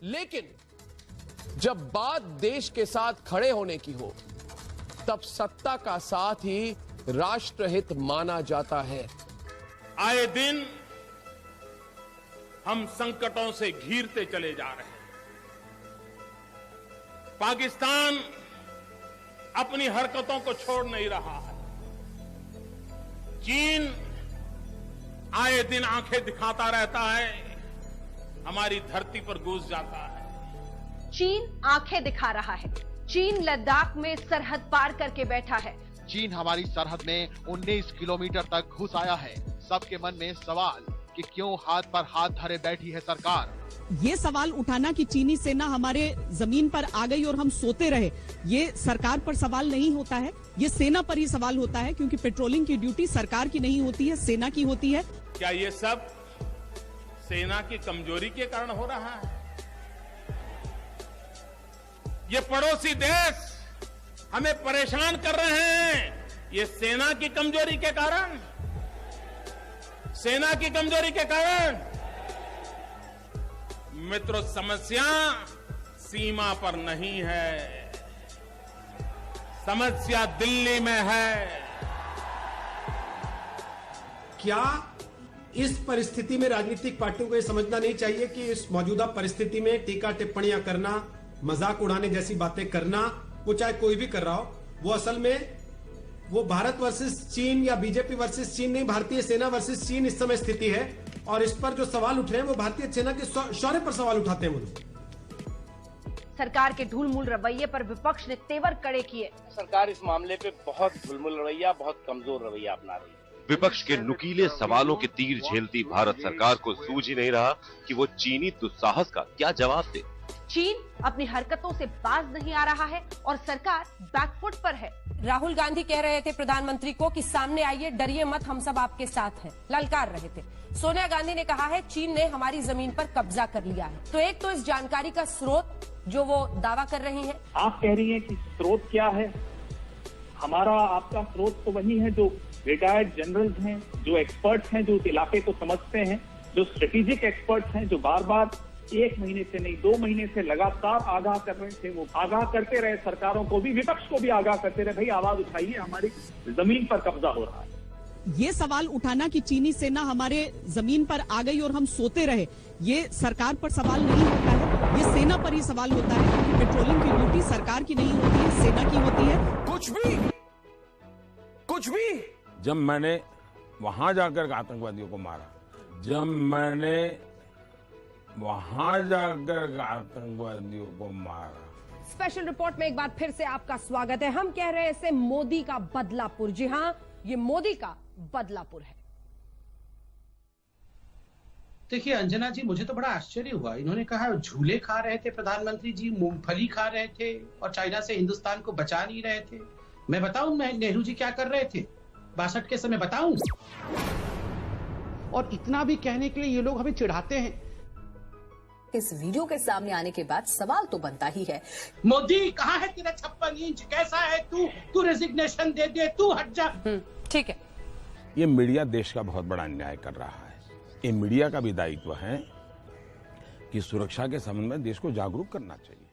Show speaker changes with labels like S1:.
S1: लेकिन जब बात देश के साथ खड़े होने की हो, तब सत्ता का साथ ही राष्ट्रहित माना जाता है।
S2: आए दिन हम संकटों से घिरते चले जा रहे हैं। पाकिस्तान अपनी हरकतों को छोड़ नहीं रहा है। चीन आए दिन आंखें दिखाता रहता है, हमारी धरती पर घुस जाता है।
S3: चीन आंखें दिखा रहा है। चीन लद्दाख में सरहद पार करके बैठा है।
S4: चीन हमारी सरहद में 19 किलोमीटर तक घुस आया है। सबके मन में सवाल कि क्यों हाथ पर हाथ धरे बैठी है सरकार।
S5: ये सवाल उठाना कि चीनी सेना हमारे जमीन पर आ गई और हम सोते रहे, ये सरकार पर सवाल नहीं होता है, ये सेना पर ही सवाल होता है, क्योंकि पेट्रोलिंग की ड्यूटी सरकार की नहीं होती है, सेना की होती है।
S2: क्या ये सब सेना की कमजोरी के कारण हो रहा है? ये पड़ोसी देश हमें परेशान कर रहे हैं, ये सेना की कमजोरी के कारण, सेना की कमजोरी के कारण। मित्रों, समस्या सीमा पर नहीं है, समस्या दिल्ली में है।
S6: क्या इस परिस्थिति में राजनीतिक पार्टियों को यह समझना नहीं चाहिए कि इस मौजूदा परिस्थिति में टीका टिप्पणियां करना, मजाक उड़ाने जैसी बातें करना, वो चाहे कोई भी कर रहा हो, वो असल में वो भारत वर्सेस चीन या बीजेपी वर्सेस चीन नहीं, भारतीय सेना वर्सेस चीन इस समय स्थिति है। और इस पर जो सवाल उठ रहे हैं वो भारतीय सेना के शौर्य पर सवाल उठाते हैं वो लोग।
S3: सरकार के ढुलमुल रवैये पर विपक्ष ने तेवर कड़े किए।
S7: सरकार इस मामले पे बहुत ढुलमुल रवैया, बहुत कमजोर रवैया अपना रही है।
S8: विपक्ष के नुकीले सवालों के तीर झेलती भारत सरकार को सूझ ही नहीं रहा कि वो चीनी दुस्साहस का क्या जवाब दे।
S3: चीन अपनी हरकतों से बाज नहीं आ रहा है और सरकार बैकफुट पर है।
S9: राहुल गांधी कह रहे थे प्रधानमंत्री को कि सामने आइए, डरिए मत, हम सब आपके साथ हैं, ललकार रहे थे। सोनिया गांधी ने कहा है चीन ने हमारी जमीन पर कब्जा कर लिया है। तो एक तो इस जानकारी का स्रोत जो वो दावा कर रही है।
S10: आप कह रही हैं कि स्रोत क्या है? हमारा आपका स्रोत तो वही है जो रिटायर्ड जनरल्स हैं, जो एक्सपर्ट्स हैं, जो उस इलाके को समझते हैं, जो स्ट्रेटेजिक एक्सपर्ट्स हैं, जो बार बार 1 महीने से नहीं 2 महीने से लगातार आगाह कर रहे थे। वो आगाह करते रहे, सरकारों को भी, विपक्ष को भी आगाह करते रहे, भाई आवाज उठाइए, हमारी जमीन पर कब्जा हो रहा है।
S5: ये सवाल उठाना कि चीनी सेना हमारे जमीन पर आ गई और हम सोते रहे, ये सरकार पर सवाल नहीं होता है, ये सेना पर ही सवाल होता है, क्योंकि पेट्रोलिंग की ड्यूटी सरकार की नहीं होती है, सेना की होती है।
S1: कुछ भी
S2: जब मैंने वहां जाकर आतंकवादियों को मारा, जब मैंने वहां जाकर आतंकवादियों को मारा।
S9: स्पेशल रिपोर्ट में एक बार फिर से आपका स्वागत है। हम कह रहे हैं इसे मोदी का बदलापुर। जी हां, ये मोदी का बदलापुर है।
S11: देखिए अंजना जी, मुझे तो बड़ा आश्चर्य हुआ। इन्होंने कहा झूले खा रहे थे प्रधानमंत्री जी, मूंगफली खा रहे थे और चाइना से हिंदुस्तान को बचा नहीं रहे थे। मैं बताऊं नेहरू जी क्या कर रहे थे 62 के समय, बताऊं? और इतना भी कहने के लिए ये लोग हमें चिढ़ाते हैं।
S12: इस वीडियो के सामने आने के बाद सवाल तो बनता ही है,
S11: मोदी कहाँ है तेरा 56 इंच? कैसा है तू रेजिग्नेशन दे दे, तू हट जा।
S9: ठीक है।
S2: ये मीडिया देश का बहुत बड़ा अन्याय कर रहा है। ये मीडिया का भी दायित्व है कि सुरक्षा के संबंध में देश को जागरूक करना चाहिए।